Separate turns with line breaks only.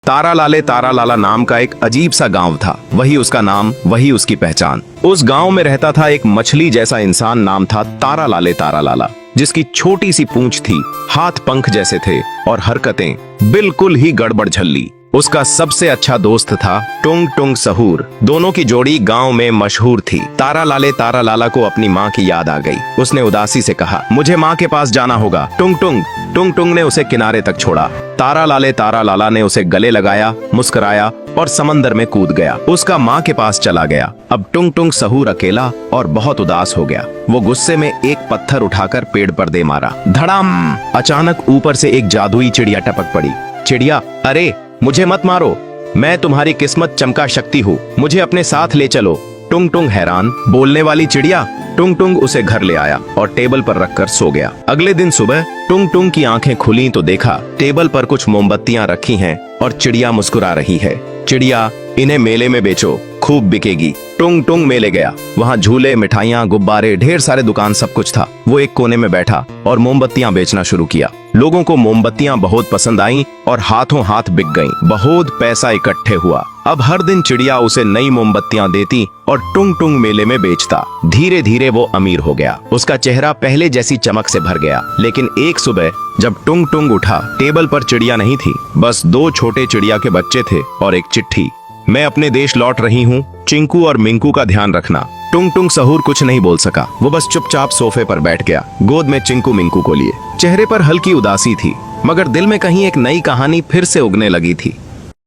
तारा लाला नाम का एक अजीब सा गांव था। वही उसका नाम, वही उसकी पहचान। उस गांव में रहता था एक मछली जैसा इंसान, नाम था तारा लाला, जिसकी छोटी सी पूंछ थी, हाथ पंख जैसे थे और हरकतें बिल्कुल ही गड़बड़ झल्ली। उसका सबसे अच्छा दोस्त था टुंग टुंग सहूर। दोनों की जोड़ी गांव में मशहूर थी। तारा लाला को अपनी माँ की याद आ गई। उसने उदासी से कहा, मुझे माँ के पास जाना होगा। टुंग टुंग ने उसे किनारे तक छोड़ा। तारा लाला ने उसे गले लगाया, मुस्कुराया और समंदर में कूद गया। उसका माँ के पास चला गया। अब टुंग टुंग सहूर अकेला और बहुत उदास हो गया। वो गुस्से में एक पत्थर उठाकर पेड़ पर दे मारा। धड़ाम! अचानक ऊपर से एक जादुई चिड़िया टपक पड़ी। चिड़िया, अरे मुझे मत मारो, मैं तुम्हारी किस्मत चमका शक्ति हूँ, मुझे अपने साथ ले चलो। टुंग टुंग हैरान, बोलने वाली चिड़िया। टुंग टुंग उसे घर ले आया और टेबल पर रखकर सो गया। अगले दिन सुबह टुंग टुंग की आंखें खुली तो देखा टेबल पर कुछ मोमबत्तियां रखी हैं और चिड़िया मुस्कुरा रही है। चिड़िया, इन्हें मेले में बेचो, खूब बिकेगी। टुंग टुंग मेले गया। वहाँ झूले, मिठाइयाँ, गुब्बारे, ढेर सारे दुकान, सब कुछ था। वो एक कोने में बैठा और मोमबत्तियां बेचना शुरू किया। लोगों को मोमबत्तियां बहुत पसंद आईं और हाथों हाथ बिक गईं। बहुत पैसा इकट्ठे हुआ। अब हर दिन चिड़िया उसे नई मोमबत्तियां देती और टुंग टुंग मेले में बेचता। धीरे धीरे वो अमीर हो गया। उसका चेहरा पहले जैसी चमक से भर गया। लेकिन एक सुबह जब टुंग टुंग उठा, टेबल पर चिड़िया नहीं थी, बस दो छोटे चिड़िया के बच्चे थे और एक चिट्ठी। मैं अपने देश लौट रही हूँ, चिंकू और मिंकू का ध्यान रखना। टुंग टुंग सहूर कुछ नहीं बोल सका। वो बस चुपचाप सोफे पर बैठ गया, गोद में चिंकू मिंकू को लिए। चेहरे पर हल्की उदासी थी, मगर दिल में कहीं एक नई कहानी फिर से उगने लगी थी।